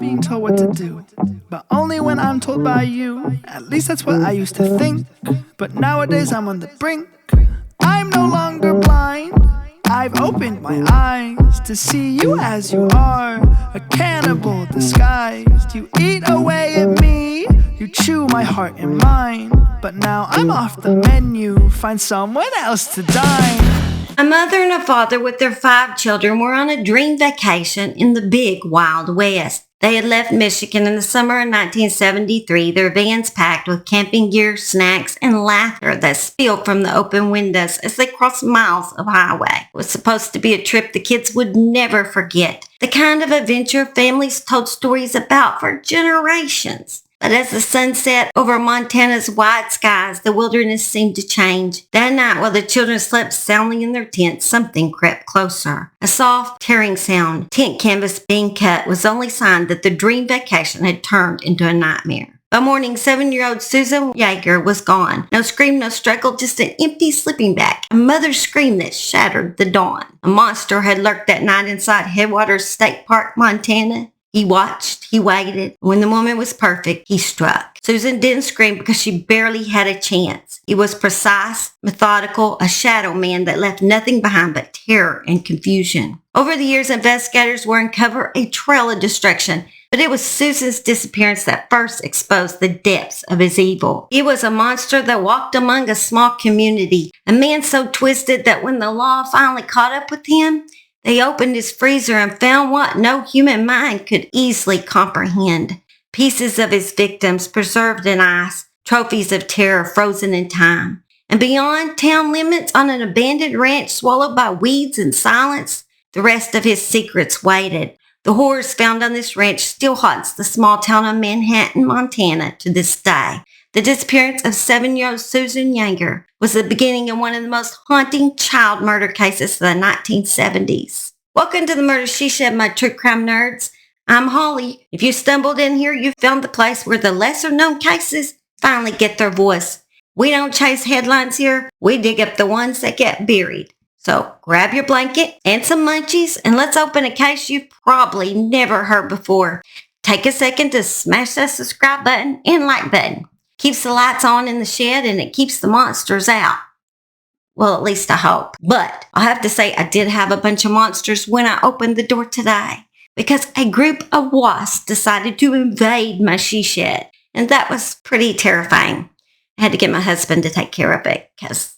being told what to do, but only when I'm told by you. At least that's what I used to think. But nowadays I'm on the brink. I'm no longer blind. I've opened my eyes to see you as you are, a cannibal disguised. You eat away at me, you chew my heart and mind. But now I'm off the menu, find someone else to dine. A mother and a father with their 5 children were on a dream vacation in the big Wild West. They had left Michigan in the summer of 1973, their vans packed with camping gear, snacks, and laughter that spilled from the open windows as they crossed miles of highway. It was supposed to be a trip the kids would never forget, the kind of adventure families told stories about for generations. But as the sun set over Montana's wide skies, the wilderness seemed to change. That night, while the children slept soundly in their tents, something crept closer. A soft, tearing sound, tent canvas being cut, was the only sign that the dream vacation had turned into a nightmare. By morning, 7-year-old Susan Jagger was gone. No scream, no struggle, just an empty sleeping bag. A mother's scream that shattered the dawn. A monster had lurked that night inside Headwaters State Park, Montana. He watched, he waited. When the moment was perfect, he struck. Susan didn't scream because she barely had a chance. He was precise, methodical, a shadow man that left nothing behind but terror and confusion. Over the years, investigators were uncovered a trail of destruction, but it was Susan's disappearance that first exposed the depths of his evil. He was a monster that walked among a small community, a man so twisted that when the law finally caught up with him, they opened his freezer and found what no human mind could easily comprehend. Pieces of his victims preserved in ice, trophies of terror frozen in time. And beyond town limits, on an abandoned ranch swallowed by weeds and silence, the rest of his secrets waited. The horrors found on this ranch still haunts the small town of Manhattan, Montana to this day. The disappearance of 7-year-old Susan Jagger was the beginning of one of the most haunting child murder cases of the 1970s. Welcome to the Murder She Shed, my true crime nerds. I'm Holly. If you stumbled in here, you found the place where the lesser-known cases finally get their voice. We don't chase headlines here. We dig up the ones that get buried. So grab your blanket and some munchies, and let's open a case you've probably never heard before. Take a second to smash that subscribe button and like button. Keeps the lights on in the shed and it keeps the monsters out. Well, at least I hope. But I have to say I did have a bunch of monsters when I opened the door today because a group of wasps decided to invade my she shed. And that was pretty terrifying. I had to get my husband to take care of it because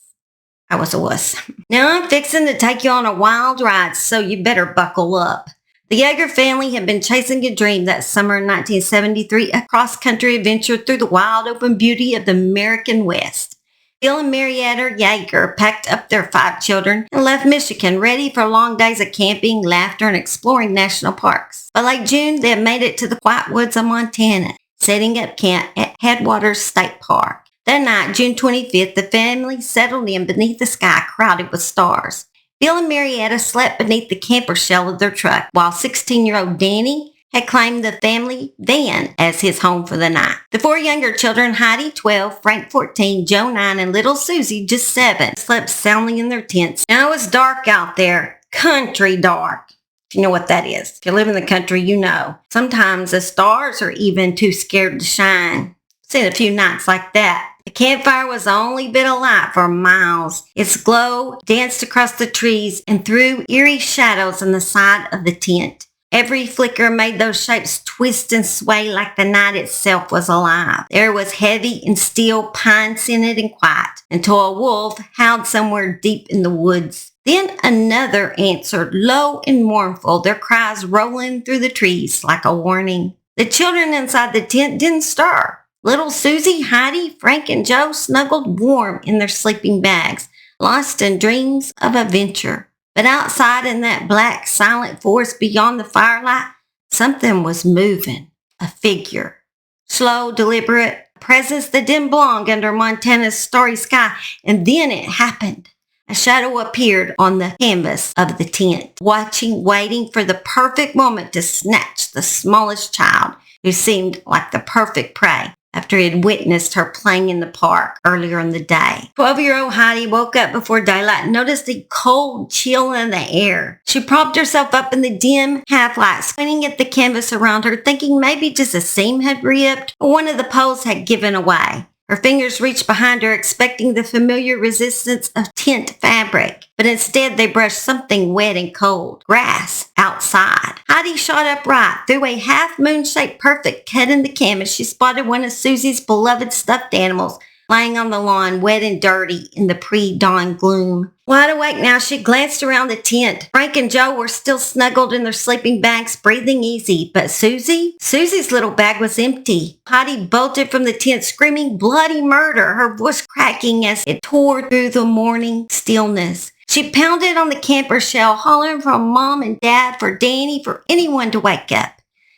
I was a wuss. Now I'm fixing to take you on a wild ride, so you better buckle up. The Jagger family had been chasing a dream that summer in 1973, a cross-country adventure through the wild open beauty of the American West. Bill and Marietta Jagger packed up their 5 children and left Michigan ready for long days of camping, laughter, and exploring national parks. By late June, they had made it to the White Woods of Montana, setting up camp at Headwaters State Park. That night, June 25th, the family settled in beneath the sky crowded with stars. Bill and Marietta slept beneath the camper shell of their truck, while 16-year-old Danny had claimed the family van as his home for the night. The 4 younger children, Heidi, 12, Frank, 14, Joe, 9, and little Susie, just 7, slept soundly in their tents. Now it was dark out there, country dark. If you know what that is. If you live in the country, you know. Sometimes the stars are even too scared to shine. Seen a few nights like that. The campfire was the only bit of light for miles. Its glow danced across the trees and threw eerie shadows on the side of the tent. Every flicker made those shapes twist and sway like the night itself was alive. The air was heavy and still, pine-scented and quiet, until a wolf howled somewhere deep in the woods. Then another answered, low and mournful, their cries rolling through the trees like a warning. The children inside the tent didn't stir. Little Susie, Heidi, Frank, and Joe snuggled warm in their sleeping bags, lost in dreams of adventure. But outside in that black, silent forest beyond the firelight, something was moving. A figure. Slow, deliberate, a presence that didn't belong under Montana's starry sky. And then it happened. A shadow appeared on the canvas of the tent, watching, waiting for the perfect moment to snatch the smallest child, who seemed like the perfect prey. after he had witnessed her playing in the park earlier in the day. 12-year-old Heidi woke up before daylight and noticed a cold chill in the air. She propped herself up in the dim half-light, squinting at the canvas around her, thinking maybe just a seam had ripped or one of the poles had given away. Her fingers reached behind her, expecting the familiar resistance of tent fabric, but instead they brushed something wet and cold. Grass outside. Heidi shot upright. Through a half-moon-shaped perfect cut in the canvas, she spotted one of Susie's beloved stuffed animals lying on the lawn, wet and dirty in the pre-dawn gloom. Wide awake now, she glanced around the tent. Frank and Joe were still snuggled in their sleeping bags, breathing easy. But Susie's little bag was empty. Heidi bolted from the tent, screaming bloody murder, her voice cracking as it tore through the morning stillness. She pounded on the camper shell, hollering for Mom and Dad, for Danny, for anyone to wake up.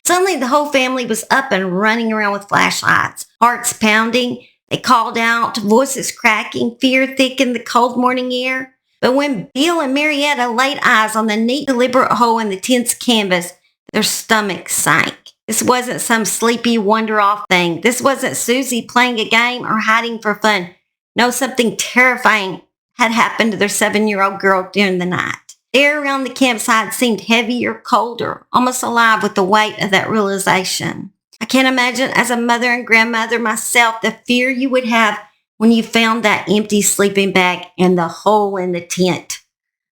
Suddenly, the whole family was up and running around with flashlights, hearts pounding. They called out, voices cracking, fear thick in the cold morning air. But when Bill and Marietta laid eyes on the neat, deliberate hole in the tent's canvas, their stomachs sank. This wasn't some sleepy, wander-off thing. This wasn't Susie playing a game or hiding for fun. No, something terrifying had happened to their 7-year-old girl during the night. The air around the campsite seemed heavier, colder, almost alive with the weight of that realization. I can't imagine, as a mother and grandmother myself, the fear you would have when you found that empty sleeping bag and the hole in the tent.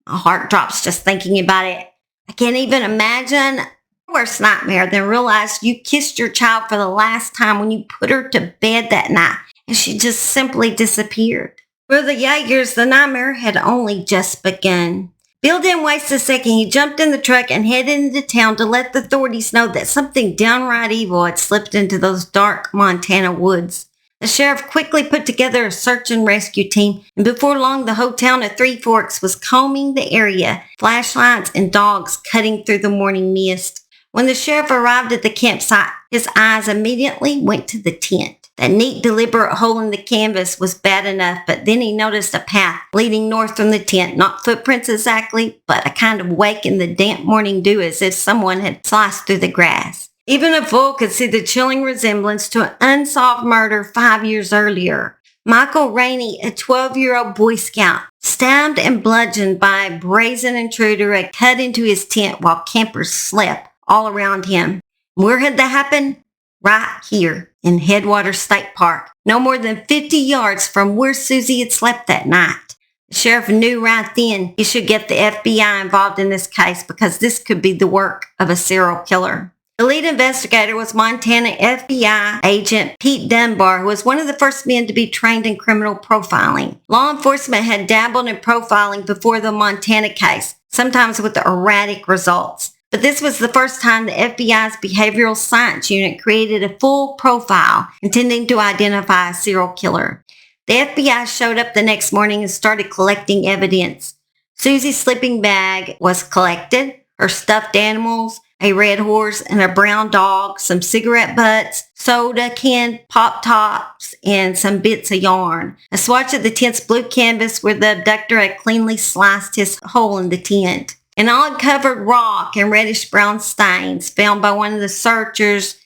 My heart drops just thinking about it. I can't even imagine a worse nightmare than realize you kissed your child for the last time when you put her to bed that night and she just simply disappeared. For the Jaggers, the nightmare had only just begun. Bill didn't waste a second. He jumped in the truck and headed into town to let the authorities know that something downright evil had slipped into those dark Montana woods. The sheriff quickly put together a search and rescue team, and before long the whole town of Three Forks was combing the area, flashlights and dogs cutting through the morning mist. When the sheriff arrived at the campsite, his eyes immediately went to the tent. That neat, deliberate hole in the canvas was bad enough, but then he noticed a path leading north from the tent. Not footprints exactly, but a kind of wake in the damp morning dew as if someone had sliced through the grass. Even a fool could see the chilling resemblance to an unsolved murder 5 years earlier. Michael Rainey, a 12-year-old Boy Scout, stabbed and bludgeoned by a brazen intruder, had cut into his tent while campers slept all around him. Where had that happened? Right here in Headwaters State Park, no more than 50 yards from where Susie had slept that night. The sheriff knew right then he should get the FBI involved in this case because this could be the work of a serial killer. The lead investigator was Montana FBI agent Pete Dunbar, who was one of the first men to be trained in criminal profiling. Law enforcement had dabbled in profiling before the Montana case, sometimes with erratic results. But this was the first time the FBI's Behavioral Science Unit created a full profile intending to identify a serial killer. The FBI showed up the next morning and started collecting evidence. Susie's sleeping bag was collected, her stuffed animals, a red horse and a brown dog, some cigarette butts, soda can, pop tops, and some bits of yarn. A swatch of the tent's blue canvas where the abductor had cleanly sliced his hole in the tent. An uncovered rock and reddish-brown stains found by one of the searchers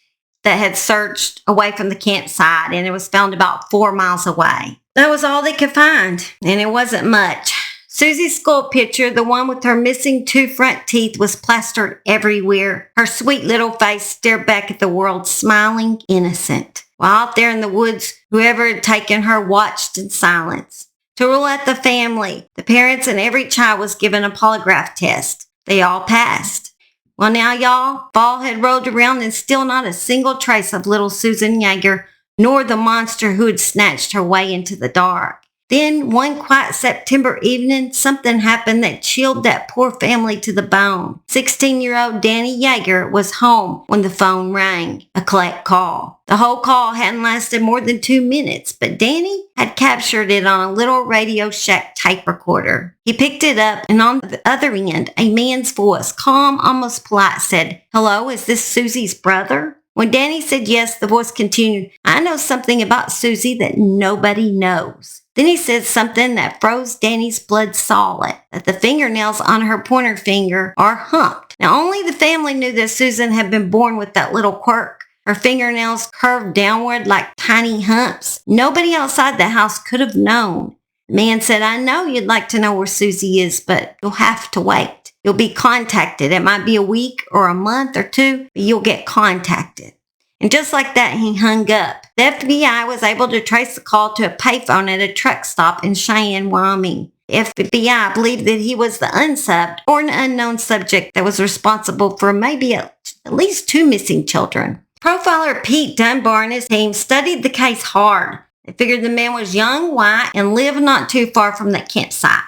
that had searched away from the campsite, and it was found about 4 miles away. That was all they could find, and it wasn't much. Susie's skull picture, the one with her missing 2 front teeth, was plastered everywhere. Her sweet little face stared back at the world, smiling, innocent. While out there in the woods, whoever had taken her watched in silence. To rule out the family, the parents and every child was given a polygraph test. They all passed. Well, now, y'all, fall had rolled around and still not a single trace of little Susan Jagger, nor the monster who had snatched her way into the dark. Then, one quiet September evening, something happened that chilled that poor family to the bone. 16-year-old Danny Jagger was home when the phone rang, a collect call. The whole call hadn't lasted more than 2 minutes, but Danny had captured it on a little Radio Shack tape recorder. He picked it up, and on the other end, a man's voice, calm, almost polite, said, "Hello, is this Susie's brother?" When Danny said yes, the voice continued, "I know something about Susie that nobody knows." Then he said something that froze Danny's blood solid, that the fingernails on her pointer finger are humped. Now, only the family knew that Susan had been born with that little quirk. Her fingernails curved downward like tiny humps. Nobody outside the house could have known. The man said, I know you'd like to know where Susie is, but you'll have to wait. You'll be contacted. It might be a week or a month or two, but you'll get contacted. And just like that, he hung up. The FBI was able to trace the call to a payphone at a truck stop in Cheyenne, Wyoming. The FBI believed that he was the unsubbed or an unknown subject that was responsible for maybe at least 2 missing children. Profiler Pete Dunbar and his team studied the case hard. They figured the man was young, white, and lived not too far from that campsite.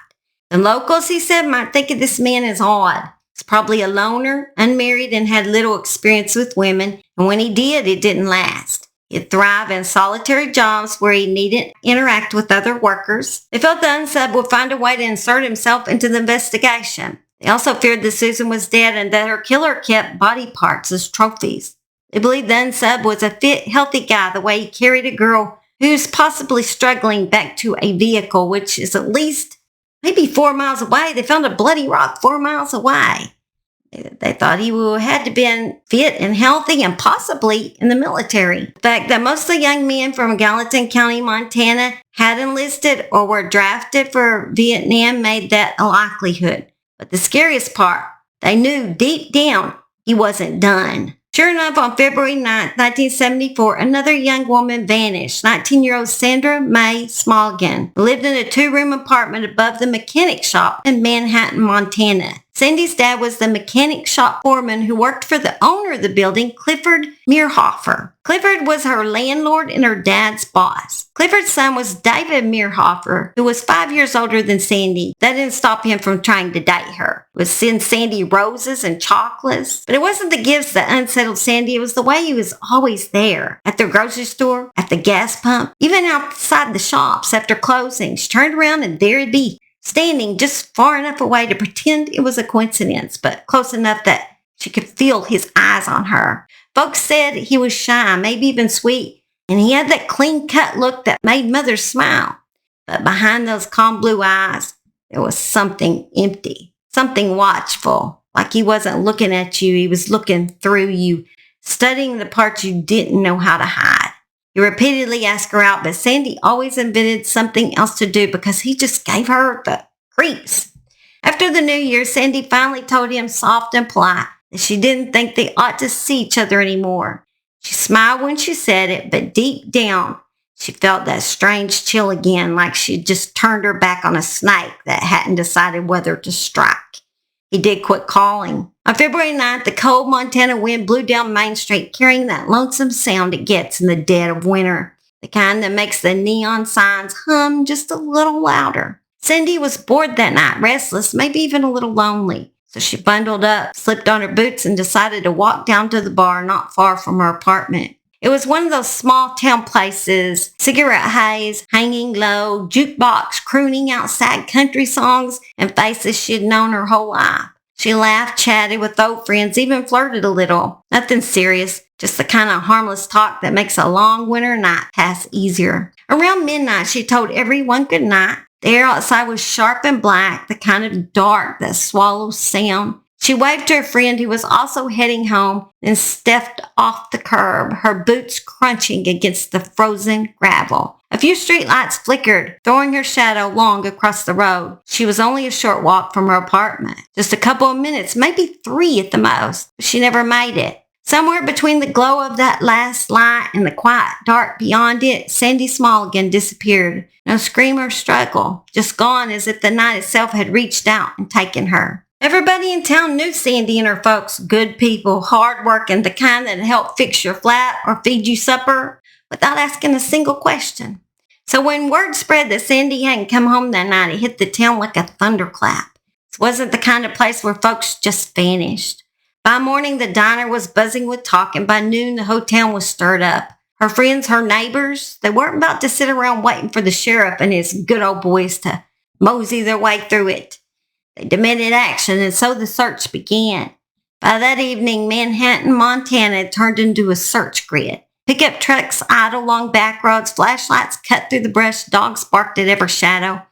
The locals, he said, might think of this man as odd. He's probably a loner, unmarried, and had little experience with women, and when he did, it didn't last. He'd thrive in solitary jobs where he needn't interact with other workers. They felt the unsub would find a way to insert himself into the investigation. They also feared that Susan was dead and that her killer kept body parts as trophies. They believed the unsub was a fit, healthy guy the way he carried a girl who's possibly struggling back to a vehicle, which is at least maybe 4 miles away. They found a bloody rock 4 miles away. They thought he had to been fit and healthy and possibly in the military. The fact that most of the young men from Gallatin County, Montana had enlisted or were drafted for Vietnam made that a likelihood. But the scariest part, they knew deep down he wasn't done. Sure enough, on February 9, 1974, another young woman vanished. 19-year-old Sandra Mae Smolgan lived in a 2-room apartment above the mechanic shop in Manhattan, Montana. Sandy's dad was the mechanic shop foreman who worked for the owner of the building, Clifford Meirhofer. Clifford was her landlord and her dad's boss. Clifford's son was David Meirhofer, who was 5 years older than Sandy. That didn't stop him from trying to date her. He would send Sandy roses and chocolates. But it wasn't the gifts that unsettled Sandy. It was the way he was always there. At the grocery store, at the gas pump, even outside the shops after closing. She turned around and there he'd be, standing just far enough away to pretend it was a coincidence, but close enough that she could feel his eyes on her. Folks said he was shy, maybe even sweet, and he had that clean-cut look that made mothers smile. But behind those calm blue eyes, there was something empty, something watchful, like he wasn't looking at you, he was looking through you, studying the parts you didn't know how to hide. He repeatedly asked her out, but Sandy always invented something else to do because he just gave her the creeps. After the new year, Sandy finally told him, soft and polite, that she didn't think they ought to see each other anymore. She smiled when she said it, but deep down, she felt that strange chill again, like she'd just turned her back on a snake that hadn't decided whether to strike. He did quit calling. On February 9th, the cold Montana wind blew down Main Street, carrying that lonesome sound it gets in the dead of winter, the kind that makes the neon signs hum just a little louder. Cindy was bored that night, restless, maybe even a little lonely. So she bundled up, slipped on her boots, and decided to walk down to the bar not far from her apartment. It was one of those small town places, cigarette haze, hanging low, jukebox crooning out sad country songs, and faces she'd known her whole life. She laughed, chatted with old friends, even flirted a little. Nothing serious, just the kind of harmless talk that makes a long winter night pass easier. Around midnight, she told everyone good night. The air outside was sharp and black, the kind of dark that swallows sound. She waved to her friend who was also heading home and stepped off the curb, her boots crunching against the frozen gravel. A few streetlights flickered, throwing her shadow long across the road. She was only a short walk from her apartment. Just a couple of minutes, maybe 3 at the most, but she never made it. Somewhere between the glow of that last light and the quiet dark beyond it, Sandy Smolgan disappeared. No scream or struggle, just gone as if the night itself had reached out and taken her. Everybody in town knew Sandy and her folks, good people, hard-working, the kind that helped fix your flat or feed you supper without asking a single question. So when word spread that Sandy hadn't come home that night, it hit the town like a thunderclap. This wasn't the kind of place where folks just vanished. By morning, the diner was buzzing with talk, and by noon, the whole town was stirred up. Her friends, her neighbors, they weren't about to sit around waiting for the sheriff and his good old boys to mosey their way through it. They demanded action, and so the search began. By that evening, Manhattan, Montana had turned into a search grid. Pickup trucks idled along back roads, flashlights cut through the brush, dogs barked at every shadow.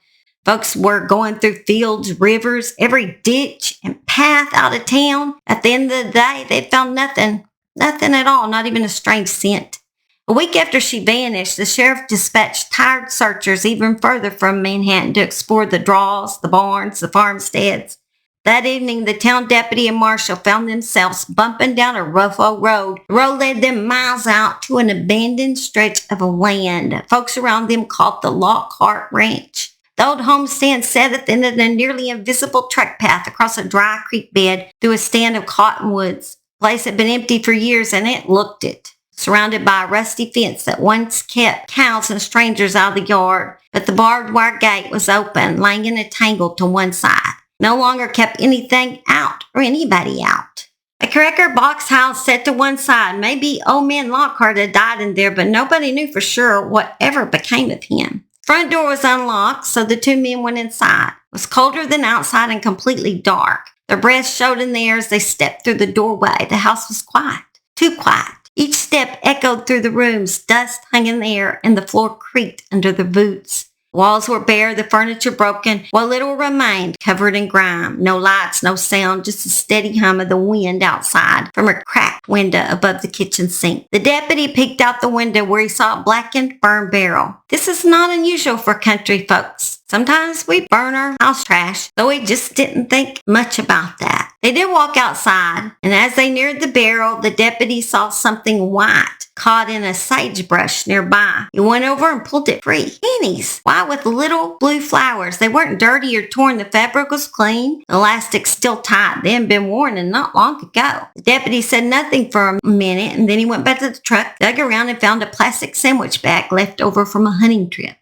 Folks were going through fields, rivers, every ditch and path out of town. At the end of the day, they'd found nothing Nothing at all, not even a strange scent. A week after she vanished, the sheriff dispatched tired searchers even further from Manhattan to explore the draws, the barns, the farmsteads. That evening, the town deputy and marshal found themselves bumping down a rough old road. The road led them miles out to an abandoned stretch of land. Folks around them called the Lockhart Ranch. The old homestand sat at the end of a nearly invisible trek path across a dry creek bed through a stand of cottonwoods. The place had been empty for years, and it looked it. Surrounded by a rusty fence that once kept cows and strangers out of the yard, but the barbed wire gate was open, laying in a tangle to one side. No longer kept anything out or anybody out. A cracker box house set to one side. Maybe old man Lockhart had died in there, but nobody knew for sure whatever became of him. Front door was unlocked, so the two men went inside. It was colder than outside and completely dark. Their breaths showed in the air as they stepped through the doorway. The house was quiet, too quiet. Each step echoed through the rooms. Dust hung in the air, and the floor creaked under their boots. Walls were bare, the furniture broken, while little remained covered in grime. No lights, no sound, just a steady hum of the wind outside from a cracked window above the kitchen sink. The deputy peeked out the window where he saw a blackened, burned barrel. This is not unusual for country folks. Sometimes we burn our house trash, though he just didn't think much about that. They did walk outside, and as they neared the barrel, the deputy saw something white caught in a sagebrush nearby. He went over and pulled it free. Pennies, white with little blue flowers. They weren't dirty or torn. The fabric was clean. The elastic still tight. They hadn't been worn and not long ago. The deputy said nothing for a minute, and then he went back to the truck, dug around, and found a plastic sandwich bag left over from a hunting trip.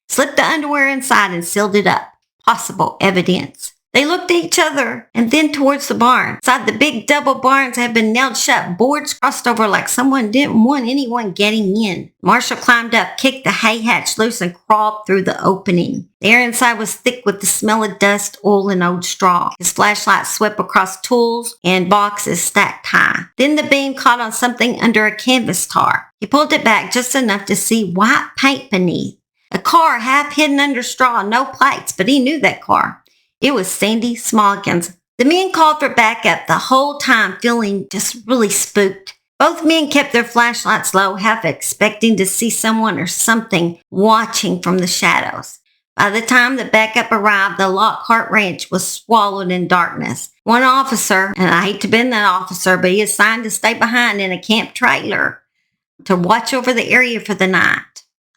Slipped the underwear inside and sealed it up. Possible evidence. They looked at each other and then towards the barn. Inside the big double barns had been nailed shut, boards crossed over like someone didn't want anyone getting in. Marshall climbed up, kicked the hay hatch loose, and crawled through the opening. The air inside was thick with the smell of dust, oil, and old straw. His flashlight swept across tools and boxes stacked high. Then the beam caught on something under a canvas tar. He pulled it back just enough to see white paint beneath. A car half hidden under straw, no plates, but he knew that car. It was Sandy Smoggins. The men called for backup the whole time, feeling just really spooked. Both men kept their flashlights low, half expecting to see someone or something watching from the shadows. By the time the backup arrived, the Lockhart Ranch was swallowed in darkness. One officer, and I hate to be that officer, but he is assigned to stay behind in a camp trailer to watch over the area for the night.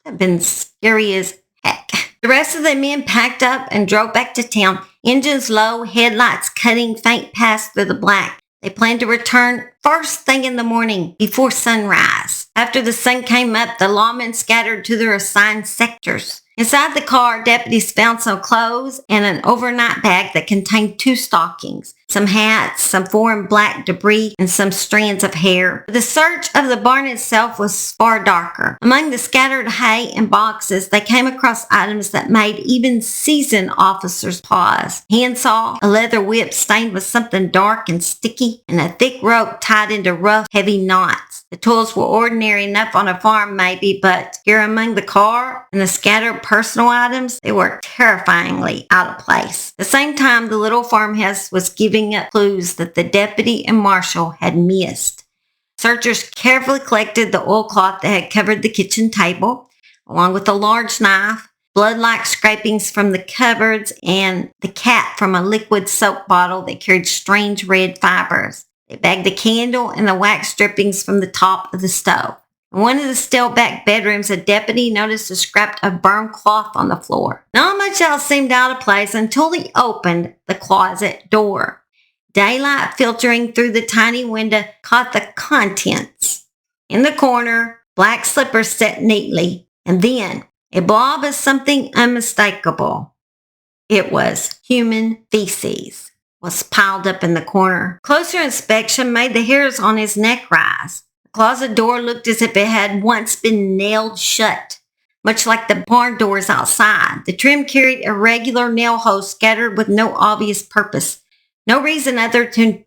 That had been scary as heck. The rest of the men packed up and drove back to town, engines low, headlights cutting faint paths through the black. They planned to return first thing in the morning before sunrise. After the sun came up, the lawmen scattered to their assigned sectors. Inside the car, deputies found some clothes and an overnight bag that contained 2 stockings, some hats, some foreign black debris, and some strands of hair. The search of the barn itself was far darker. Among the scattered hay and boxes, they came across items that made even seasoned officers pause. Handsaw, a leather whip stained with something dark and sticky, and a thick rope tied into rough, heavy knots. The tools were ordinary enough on a farm maybe, but here among the car and the scattered personal items, they were terrifyingly out of place. At the same time, the little farmhouse was giving up clues that the deputy and marshal had missed. Searchers carefully collected the oilcloth that had covered the kitchen table, along with a large knife, blood-like scrapings from the cupboards, and the cap from a liquid soap bottle that carried strange red fibers. They bagged a candle and the wax drippings from the top of the stove. In one of the still-back bedrooms, a deputy noticed a scrap of burned cloth on the floor. Not much else seemed out of place until he opened the closet door. Daylight filtering through the tiny window caught the contents. In the corner, black slippers set neatly, and then a blob of something unmistakable. It was human feces was piled up in the corner. Closer inspection made the hairs on his neck rise. The closet door looked as if it had once been nailed shut, much like the barn doors outside. The trim carried irregular nail holes scattered with no obvious purpose. No reason other than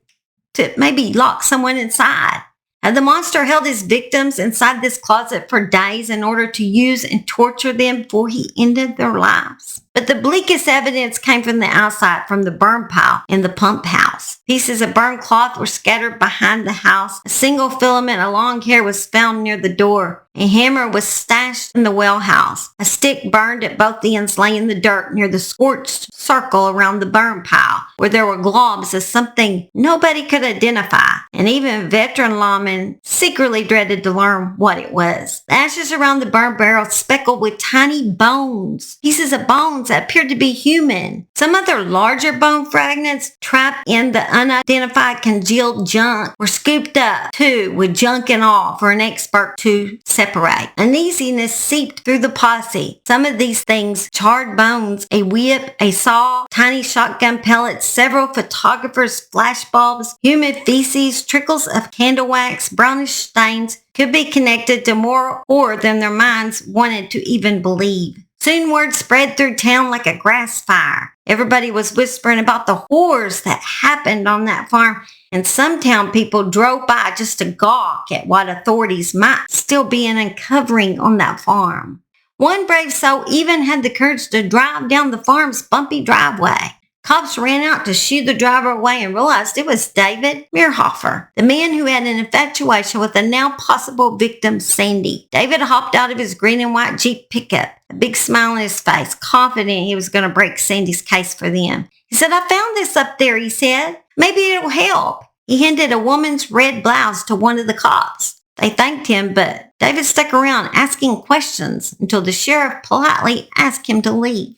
to maybe lock someone inside. Had the monster held his victims inside this closet for days in order to use and torture them before he ended their lives? But the bleakest evidence came from the outside, from the burn pile in the pump house. Pieces of burned cloth were scattered behind the house. A single filament of long hair was found near the door. A hammer was stashed in the well house. A stick burned at both ends lay in the dirt near the scorched circle around the burn pile, where there were globs of something nobody could identify, and even veteran lawmen secretly dreaded to learn what it was. The ashes around the burn barrel speckled with tiny bones, pieces of bones that appeared to be human. Some other larger bone fragments trapped in the unidentified congealed junk were scooped up too, with junk and all, for an expert to separate. Uneasiness seeped through the posse. Some of these things: charred bones, a whip, a saw, tiny shotgun pellets, several photographers' flashbulbs, human feces, trickles of candle wax, brownish stains, could be connected to more or than their minds wanted to even believe. Soon word spread through town like a grass fire. Everybody was whispering about the horrors that happened on that farm, and some town people drove by just to gawk at what authorities might still be uncovering on that farm. One brave soul even had the courage to drive down the farm's bumpy driveway. Cops ran out to shoo the driver away and realized it was David Meirhofer, the man who had an infatuation with the now possible victim, Sandy. David hopped out of his green and white Jeep pickup, a big smile on his face, confident he was going to break Sandy's case for them. He said, "I found this up there," he said. "Maybe it'll help." He handed a woman's red blouse to one of the cops. They thanked him, but David stuck around asking questions until the sheriff politely asked him to leave.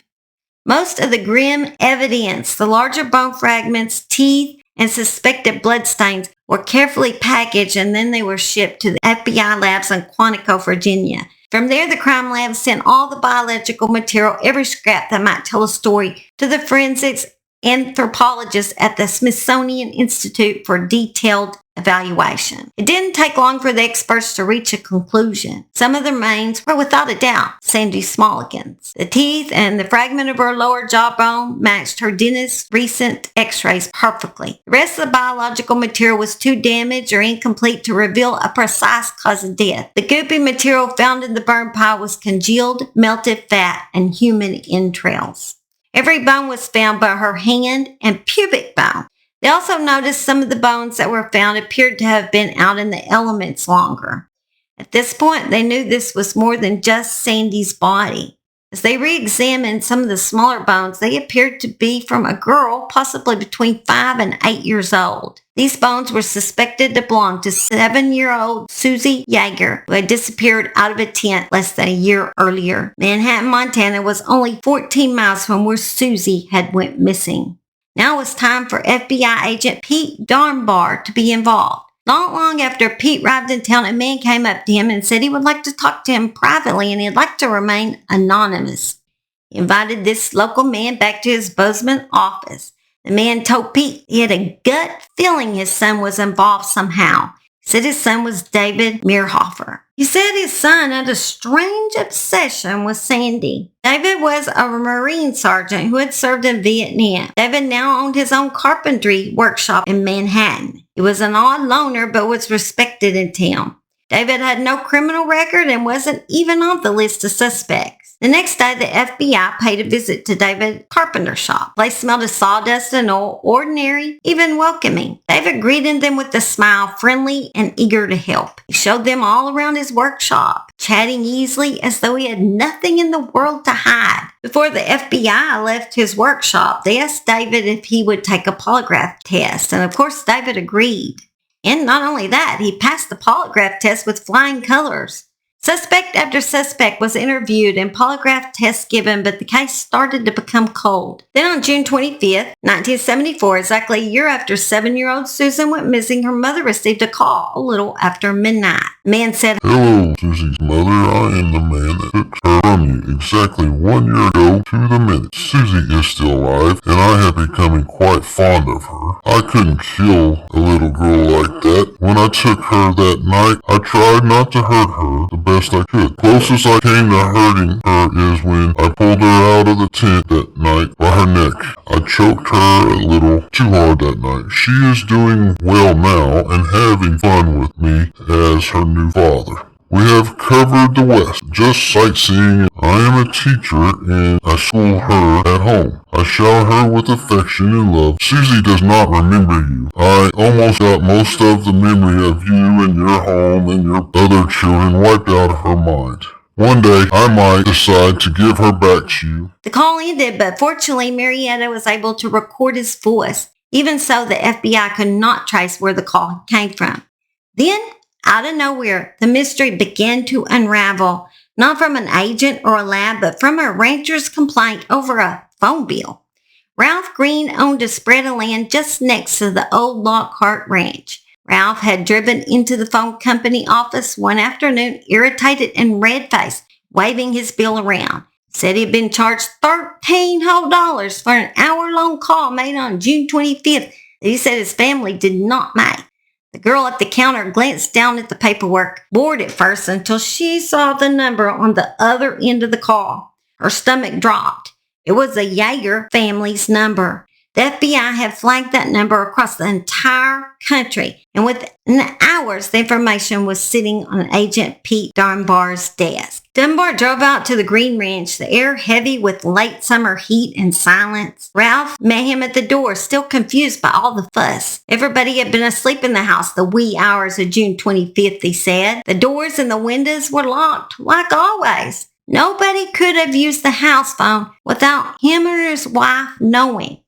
Most of the grim evidence, the larger bone fragments, teeth, and suspected bloodstains, were carefully packaged, and then they were shipped to the FBI labs in Quantico, Virginia. From there, the crime lab sent all the biological material, every scrap that might tell a story, to the forensics anthropologists at the Smithsonian Institute for detailed evaluation. It didn't take long for the experts to reach a conclusion. Some of the remains were without a doubt Sandy Smolligan's. The teeth and the fragment of her lower jawbone matched her dentist's recent x-rays perfectly. The rest of the biological material was too damaged or incomplete to reveal a precise cause of death. The goopy material found in the burn pile was congealed, melted fat, and human entrails. Every bone was found but her hand and pubic bone. They also noticed some of the bones that were found appeared to have been out in the elements longer. At this point, they knew this was more than just Sandy's body. As they re-examined some of the smaller bones, they appeared to be from a girl possibly between 5 and 8 years old. These bones were suspected to belong to 7-year-old Susie Jagger, who had disappeared out of a tent less than a year earlier. Manhattan, Montana was only 14 miles from where Susie had went missing. Now it was time for FBI agent Pete Dunbar to be involved. Not long after Pete arrived in town, a man came up to him and said he would like to talk to him privately and he'd like to remain anonymous. He invited this local man back to his Bozeman office. The man told Pete he had a gut feeling his son was involved somehow. He said his son was David Meirhofer. He said his son had a strange obsession with Sandy. David was a Marine sergeant who had served in Vietnam. David now owned his own carpentry workshop in Manhattan. He was an odd loner but was respected in town. David had no criminal record and wasn't even on the list of suspects. The next day, the FBI paid a visit to David's carpenter shop. The place smelled of sawdust and oil, ordinary, even welcoming. David greeted them with a smile, friendly and eager to help. He showed them all around his workshop, chatting easily as though he had nothing in the world to hide. Before the FBI left his workshop, they asked David if he would take a polygraph test, and of course David agreed. And not only that, he passed the polygraph test with flying colors. Suspect after suspect was interviewed and polygraph tests given, but the case started to become cold. Then on June 25th, 1974, exactly a year after 7-year-old Susan went missing, her mother received a call a little after midnight. The man said, "Hello, Susie's mother. I am the man that took her from you exactly 1 year ago to the minute. Susie is still alive, and I have become quite fond of her. I couldn't kill a little girl like that. When I took her that night, I tried not to hurt her the best I could. Closest I came to hurting her is when I pulled her out of the tent that night by her neck. I choked her a little too hard that night. She is doing well now and having fun with me as her new father. We have covered the West, just sightseeing. I am a teacher and I school her at home. I shower her with affection and love. Susie does not remember you. I almost got most of the memory of you and your home and your other children wiped out of her mind. One day, I might decide to give her back to you. The call ended, but fortunately, Marietta was able to record his voice. Even so, the FBI could not trace where the call came from. Then, out of nowhere, the mystery began to unravel, not from an agent or a lab, but from a rancher's complaint over a phone bill. Ralph Green owned a spread of land just next to the old Lockhart Ranch. Ralph had driven into the phone company office one afternoon, irritated and red-faced, waving his bill around. Said he'd been charged $13 whole for an hour-long call made on June 25th that he said his family did not make. The girl at the counter glanced down at the paperwork, bored at first until she saw the number on the other end of the call. Her stomach dropped. It was the Jagger family's number. The FBI had flagged that number across the entire country, and within hours, the information was sitting on Agent Pete Dunbar's desk. Dunbar drove out to the Green Ranch, the air heavy with late summer heat and silence. Ralph met him at the door, still confused by all the fuss. Everybody had been asleep in the house the wee hours of June 25th, he said. The doors and the windows were locked, like always. Nobody could have used the house phone without him or his wife knowing.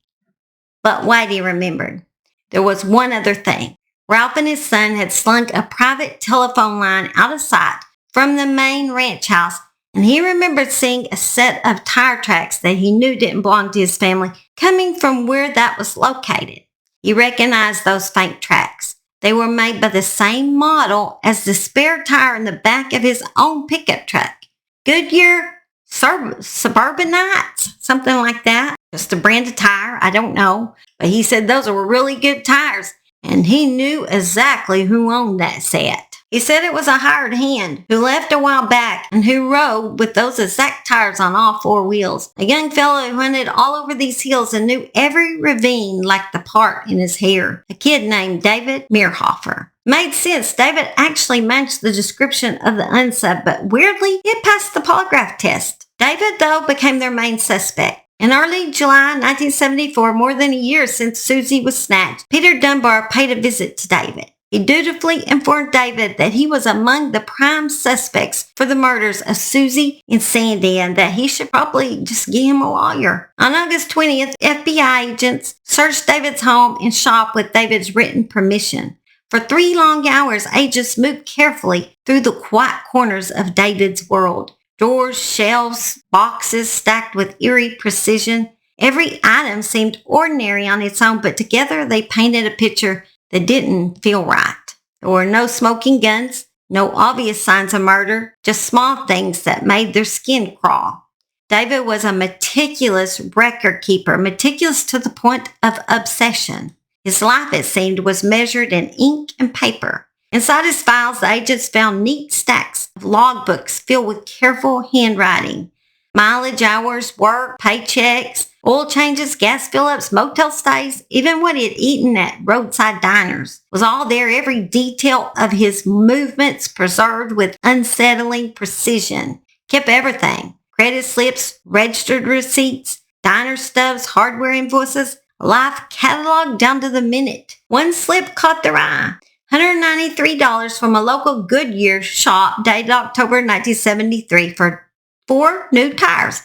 But Whitey remembered. There was one other thing. Ralph and his son had slung a private telephone line out of sight from the main ranch house, and he remembered seeing a set of tire tracks that he knew didn't belong to his family coming from where that was located. He recognized those faint tracks. They were made by the same model as the spare tire in the back of his own pickup truck. Goodyear Suburbanites, something like that. Just a brand of tire, I don't know. But he said those were really good tires, and he knew exactly who owned that set. He said it was a hired hand who left a while back and who rode with those exact tires on all four wheels. A young fellow who hunted all over these hills and knew every ravine like the part in his hair. A kid named David Meirhofer. Made sense. David actually matched the description of the unsub, but weirdly, it passed the polygraph test. David, though, became their main suspect. In early July 1974, more than a year since Susie was snatched, Peter Dunbar paid a visit to David. He dutifully informed David that he was among the prime suspects for the murders of Susie and Sandy and that he should probably just get him a lawyer. On August 20th, FBI agents searched David's home and shop with David's written permission. For 3 long hours, agents moved carefully through the quiet corners of David's world. Drawers, shelves, boxes stacked with eerie precision. Every item seemed ordinary on its own, but together they painted a picture that didn't feel right. There were no smoking guns, no obvious signs of murder, just small things that made their skin crawl. David was a meticulous record keeper, meticulous to the point of obsession. His life, it seemed, was measured in ink and paper. Inside his files, the agents found neat stacks of logbooks filled with careful handwriting. Mileage hours, work, paychecks, oil changes, gas fill-ups, motel stays, even what he had eaten at roadside diners was all there, every detail of his movements preserved with unsettling precision. Kept everything. Credit slips, registered receipts, diner stubs, hardware invoices, a life catalog down to the minute. One slip caught their eye. $193 from a local Goodyear shop dated October 1973 for 4 new tires.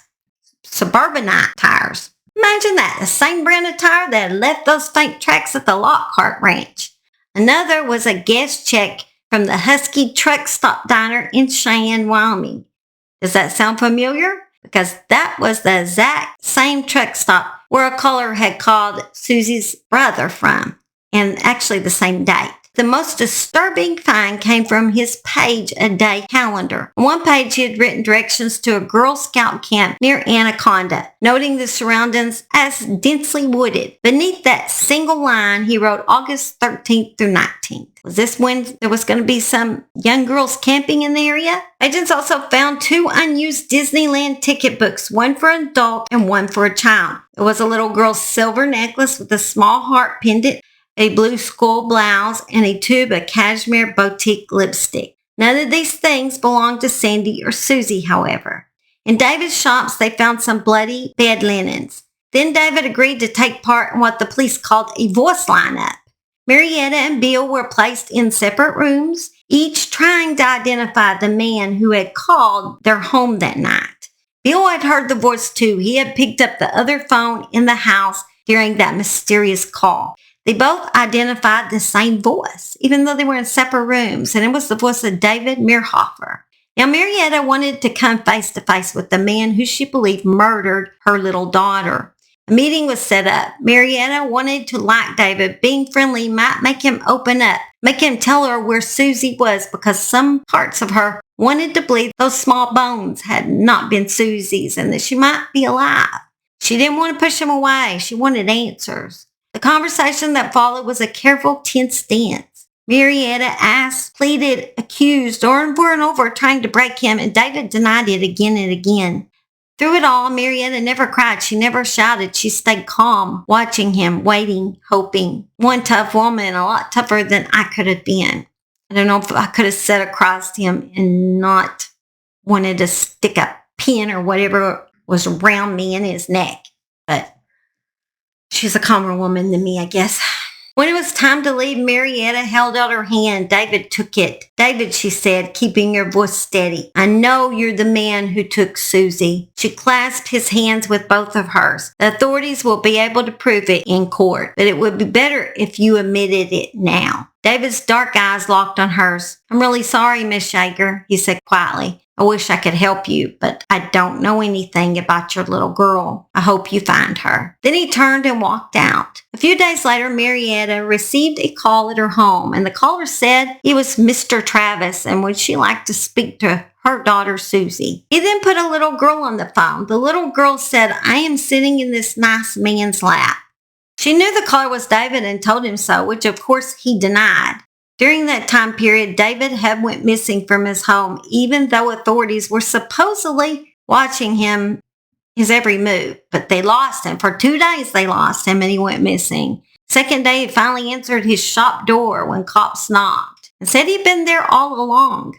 Suburbanite tires. Imagine that, the same brand of tire that had left those faint tracks at the Lockhart Ranch. Another was a guest check from the Husky Truck Stop Diner in Cheyenne, Wyoming. Does that sound familiar? Because that was the exact same truck stop where a caller had called Susie's brother from, and actually the same date. The most disturbing find came from his page-a-day calendar. On one page, he had written directions to a Girl Scout camp near Anaconda, noting the surroundings as densely wooded. Beneath that single line, he wrote August 13th through 19th. Was this when there was going to be some young girls camping in the area? Agents also found 2 unused Disneyland ticket books, one for an adult and one for a child. There was a little girl's silver necklace with a small heart pendant, a blue skull blouse, and a tube of cashmere boutique lipstick. None of these things belonged to Sandy or Susie, however. In David's shops, they found some bloody bed linens. Then David agreed to take part in what the police called a voice lineup. Marietta and Bill were placed in separate rooms, each trying to identify the man who had called their home that night. Bill had heard the voice too. He had picked up the other phone in the house during that mysterious call. They both identified the same voice, even though they were in separate rooms, and it was the voice of David Meirhofer. Now, Marietta wanted to come face to face with the man who she believed murdered her little daughter. A meeting was set up. Marietta wanted to like David. Being friendly might make him open up, make him tell her where Susie was, because some parts of her wanted to believe those small bones had not been Susie's and that she might be alive. She didn't want to push him away. She wanted answers. The conversation that followed was a careful, tense dance. Marietta asked, pleaded, accused, over and over, trying to break him, and David denied it again and again. Through it all, Marietta never cried. She never shouted. She stayed calm, watching him, waiting, hoping. One tough woman, a lot tougher than I could have been. I don't know if I could have sat across him and not wanted to stick a pin or whatever was around me in his neck. But she's a calmer woman than me, I guess. When it was time to leave, Marietta held out her hand. David took it. David, she said, keeping her voice steady, I know you're the man who took Susie. She clasped his hands with both of hers. The authorities will be able to prove it in court, but it would be better if you admitted it now. David's dark eyes locked on hers. I'm really sorry, Miss Jagger, he said quietly. I wish I could help you, but I don't know anything about your little girl. I hope you find her. Then he turned and walked out. A few days later, Marietta received a call at her home, and the caller said he was Mr. Travis and would she like to speak to her daughter, Susie. He then put a little girl on the phone. The little girl said, I am sitting in this nice man's lap. She knew the caller was David and told him so, which of course he denied. During that time period, David had went missing from his home, even though authorities were supposedly watching him, his every move. But they lost him. For 2 days they lost him and he went missing. Second day, he finally answered his shop door when cops knocked and said he'd been there all along.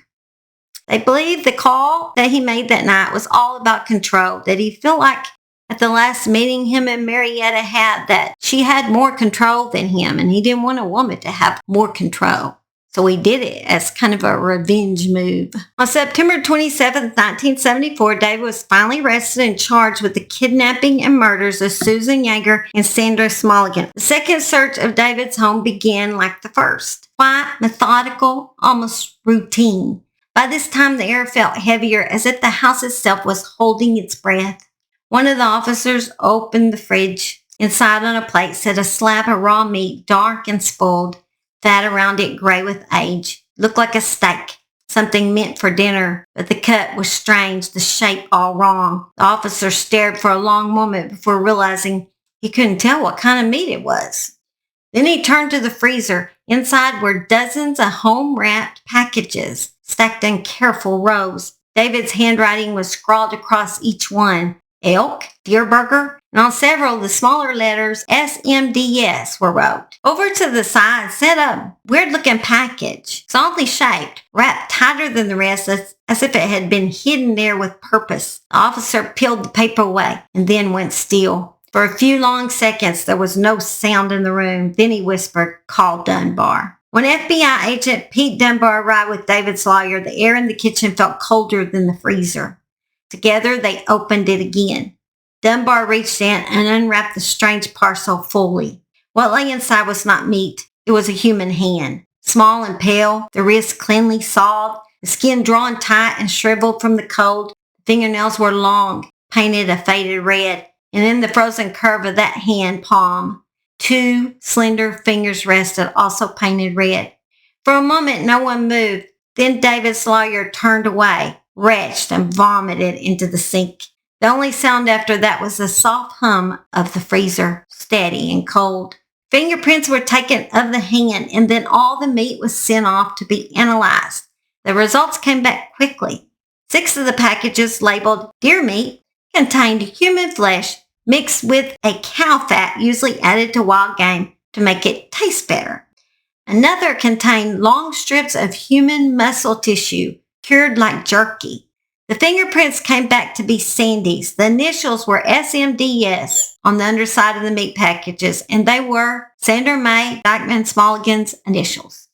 They believed the call that he made that night was all about control, that he felt like at the last meeting him and Marietta had, that she had more control than him, and he didn't want a woman to have more control. So he did it as kind of a revenge move. On September 27, 1974, David was finally arrested and charged with the kidnapping and murders of Susan Jagger and Sandra Smulligan. The second search of David's home began like the first. Quiet, methodical, almost routine. By this time, the air felt heavier, as if the house itself was holding its breath. One of the officers opened the fridge. Inside on a plate sat a slab of raw meat, dark and spoiled, fat around it gray with age. Looked like a steak, something meant for dinner, but the cut was strange, the shape all wrong. The officer stared for a long moment before realizing he couldn't tell what kind of meat it was. Then he turned to the freezer. Inside were dozens of home-wrapped packages, stacked in careful rows. David's handwriting was scrawled across each one. Elk, deer burger, and on several of the smaller letters, SMDS were wrote. Over to the side sat a weird-looking package, oddly shaped, wrapped tighter than the rest, as if it had been hidden there with purpose. The officer peeled the paper away and then went still. For a few long seconds, there was no sound in the room. Then he whispered, call Dunbar. When FBI agent Pete Dunbar arrived with David's lawyer, the air in the kitchen felt colder than the freezer. Together, they opened it again. Dunbar reached in and unwrapped the strange parcel fully. What lay inside was not meat. It was a human hand. Small and pale, the wrist cleanly sawed, the skin drawn tight and shriveled from the cold. The fingernails were long, painted a faded red, and in the frozen curve of that hand palm, 2 slender fingers rested, also painted red. For a moment, no one moved. Then David's lawyer turned away, retched, and vomited into the sink. The only sound after that was the soft hum of the freezer, steady and cold. Fingerprints were taken of the hand, and then all the meat was sent off to be analyzed. The results came back quickly. 6 of the packages labeled deer meat contained human flesh mixed with a cow fat usually added to wild game to make it taste better. Another contained long strips of human muscle tissue cured like jerky. The fingerprints came back to be Sandy's. The initials were SMDS on the underside of the meat packages, and they were Sandra Mae Dyckman Smolligan's initials.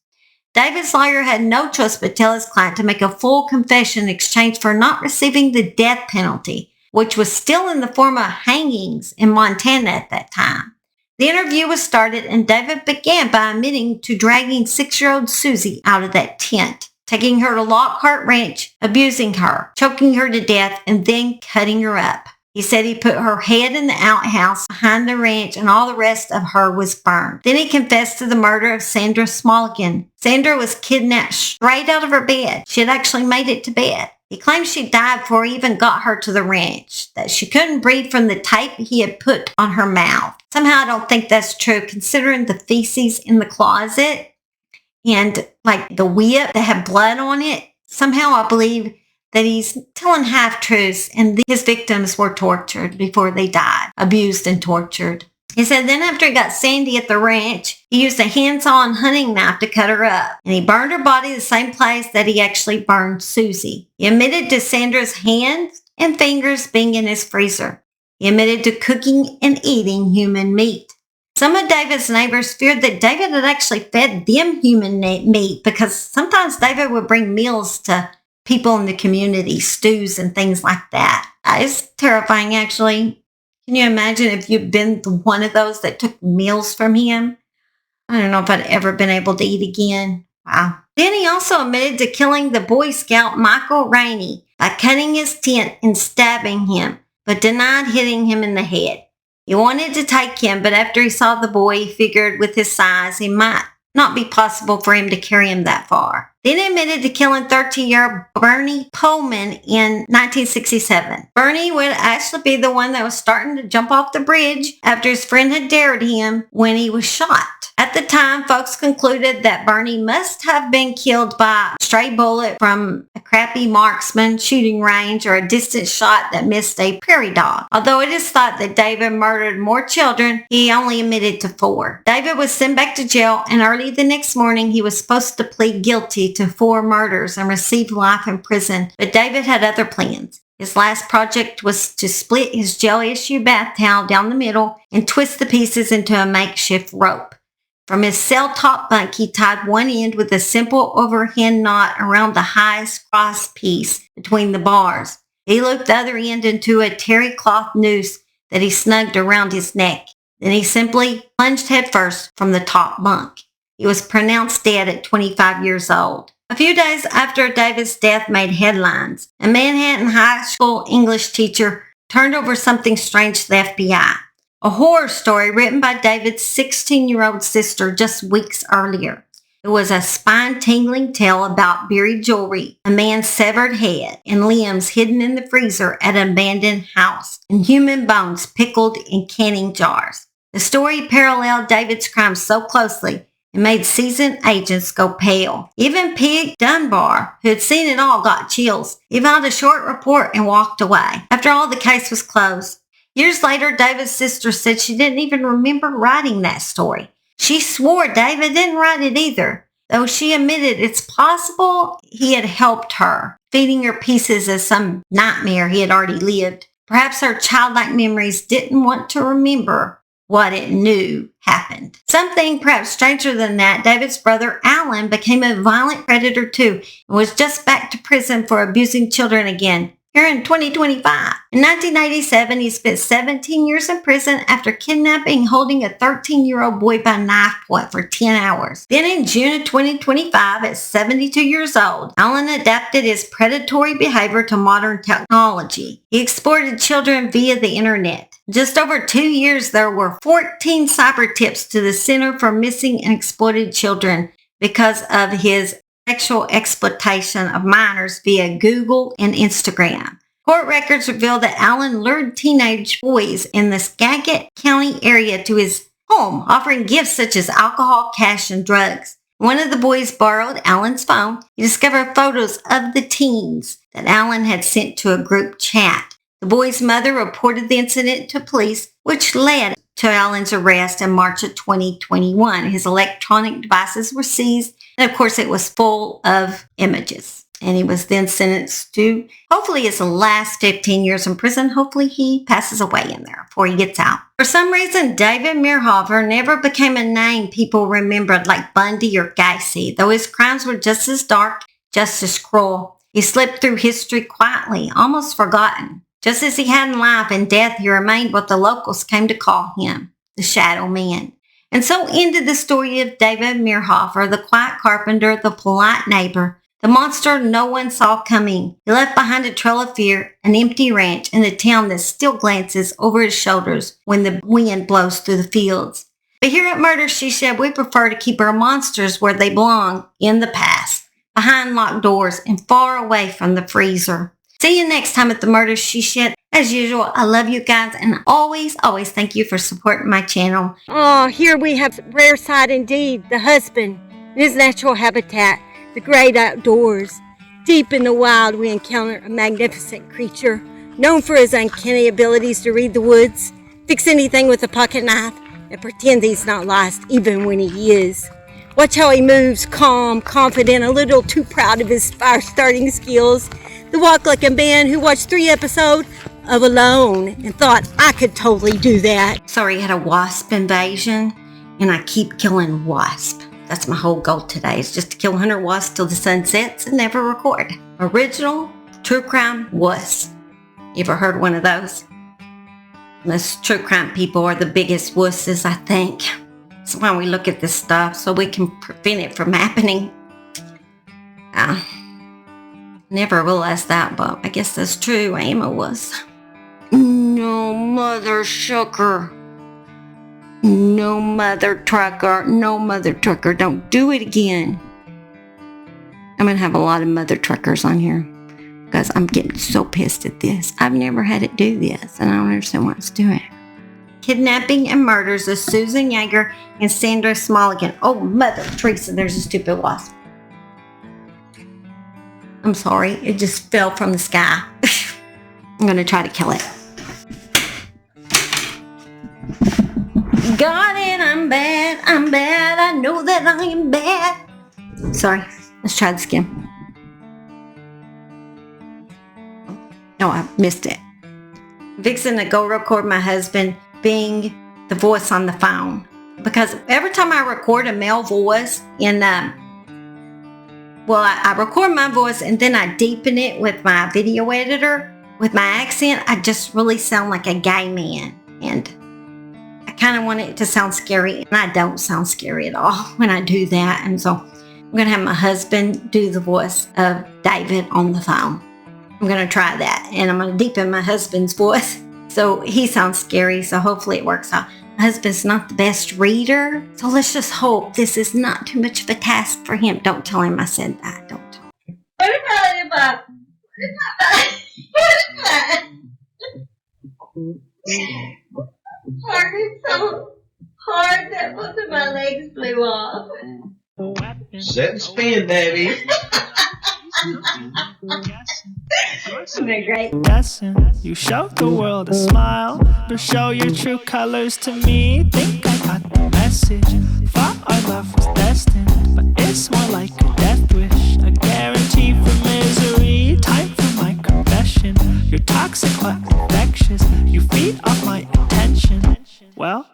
David's lawyer had no choice but tell his client to make a full confession in exchange for not receiving the death penalty, which was still in the form of hangings in Montana at that time. The interview was started, and David began by admitting to dragging 6-year-old Susie out of that tent, taking her to Lockhart Ranch, abusing her, choking her to death, and then cutting her up. He said he put her head in the outhouse behind the ranch and all the rest of her was burned. Then he confessed to the murder of Sandra Smolligan. Sandra was kidnapped straight out of her bed. She had actually made it to bed. He claimed she died before he even got her to the ranch, that she couldn't breathe from the tape he had put on her mouth. Somehow I don't think that's true, considering the feces in the closet and like the whip that had blood on it. Somehow I believe that he's telling half-truths and his victims were tortured before they died, abused and tortured. He said then after he got Sandy at the ranch, he used a handsaw and hunting knife to cut her up. And he burned her body the same place that he actually burned Susie. He admitted to Sandra's hands and fingers being in his freezer. He admitted to cooking and eating human meat. Some of David's neighbors feared that David had actually fed them human meat because sometimes David would bring meals to people in the community, stews and things like that. It's terrifying, actually. Can you imagine if you'd been one of those that took meals from him? I don't know if I'd ever been able to eat again. Wow. Then he also admitted to killing the Boy Scout Michael Rainey by cutting his tent and stabbing him, but denied hitting him in the head. He wanted to take him, but after he saw the boy, he figured with his size, it might not be possible for him to carry him that far. Then he admitted to killing 13-year-old Bernie Pullman in 1967. Bernie would actually be the one that was starting to jump off the bridge after his friend had dared him when he was shot. At the time, folks concluded that Bernie must have been killed by a stray bullet from a crappy marksman shooting range or a distant shot that missed a prairie dog. Although it is thought that David murdered more children, he only admitted to 4. David was sent back to jail, and early the next morning, he was supposed to plead guilty to 4 murders and receive life in prison, but David had other plans. His last project was to split his jail-issue bath towel down the middle and twist the pieces into a makeshift rope. From his cell top bunk, he tied one end with a simple overhand knot around the highest cross piece between the bars. He looped the other end into a terry cloth noose that he snugged around his neck. Then he simply plunged headfirst from the top bunk. He was pronounced dead at 25 years old. A few days after David's death made headlines, a Manhattan high school English teacher turned over something strange to the FBI. A horror story written by David's 16-year-old sister just weeks earlier. It was a spine-tingling tale about buried jewelry, a man's severed head, and limbs hidden in the freezer at an abandoned house, and human bones pickled in canning jars. The story paralleled David's crimes so closely it made seasoned agents go pale. Even Pete Dunbar, who had seen it all, got chills. He filed a short report and walked away. After all, the case was closed. Years later, David's sister said she didn't even remember writing that story. She swore David didn't write it either, though she admitted it's possible he had helped her, feeding her pieces of some nightmare he had already lived. Perhaps her childlike memories didn't want to remember what it knew happened. Something perhaps stranger than that, David's brother Alan became a violent predator too and was just back to prison for abusing children again. Here in 2025. In 1987, he spent 17 years in prison after kidnapping and holding a 13-year-old boy by knife point for 10 hours. Then in June of 2025, at 72 years old, Alan adapted his predatory behavior to modern technology. He exploited children via the internet. Just over 2 years, there were 14 cyber tips to the Center for Missing and Exploited Children because of his sexual exploitation of minors via Google and Instagram. Court records reveal that Allen lured teenage boys in the Skagit County area to his home, offering gifts such as alcohol, cash, and drugs. One of the boys borrowed Allen's phone. He discovered photos of the teens that Allen had sent to a group chat. The boy's mother reported the incident to police, which led to Allen's arrest in March of 2021. His electronic devices were seized, and of course it was full of images. And he was then sentenced to hopefully his last 15 years in prison. Hopefully he passes away in there before he gets out. For some reason, David Meirhofer never became a name people remembered like Bundy or Gacy, though his crimes were just as dark, just as cruel. He slipped through history quietly, almost forgotten. Just as he had in life and death, he remained what the locals came to call him, the Shadow Man. And so ended the story of David Meirhofer, the quiet carpenter, the polite neighbor, the monster no one saw coming. He left behind a trail of fear, an empty ranch, and a town that still glances over his shoulders when the wind blows through the fields. But here at Murder, She Said, we prefer to keep our monsters where they belong, in the past, behind locked doors and far away from the freezer. See you next time at the Murder, She Said. As usual, I love you guys and always thank you for supporting my channel. Oh, here we have rare sight indeed, the husband in his natural habitat. The great outdoors. Deep in the wild, we encounter a magnificent creature, known for his uncanny abilities to read the woods, fix anything with a pocket knife, and pretend he's not lost even when he is. Watch how he moves, calm, confident, a little too proud of his fire-starting skills. The walk like a man who watched 3 episodes of Alone and thought, I could totally do that. Sorry, he had a wasp invasion, and I keep killing wasp. That's my whole goal today, is just to kill 100 wasps till the sun sets and never record. Original true crime wuss. You ever heard one of those? Us true crime people are the biggest wusses, I think. That's why we look at this stuff, so we can prevent it from happening. Never realized that, but I guess that's true. I am a wuss. No, mother sugar. No, mother trucker. No, mother trucker. Don't do it again. I'm going to have a lot of mother truckers on here because I'm getting so pissed at this. I've never had it do this, and I don't understand why it's doing it. Kidnapping and Murders of Susan Jagger and Sandra Smolligan. Oh, Mother Teresa, there's a stupid wasp. I'm sorry. It just fell from the sky. I'm going to try to kill it. Got it, I'm bad, I know that I am bad. Sorry, let's try this again. No, I missed it. Vixen to go record my husband being the voice on the phone. Because every time I record a male voice in, I record my voice and then I deepen it with my video editor. With my accent, I just really sound like a gay man. And I kind of want it to sound scary, and I don't sound scary at all when I do that. And so I'm going to have my husband do the voice of David on the phone. I'm going to try that, and I'm going to deepen my husband's voice so he sounds scary, so hopefully it works out. My husband's not the best reader, so let's just hope this is not too much of a task for him. Don't tell him I said that. Don't tell him. What about Farted so hard that both of my legs flew off. Set and spin, baby. Isn't that great? Guessing you showed the world a smile, but show your true colors to me. Think I got the message. Thought our love was destined, but it's more like a death wish, a guarantee for misery. Time for my confession. You're toxic but infectious. You feed off my attention. Well,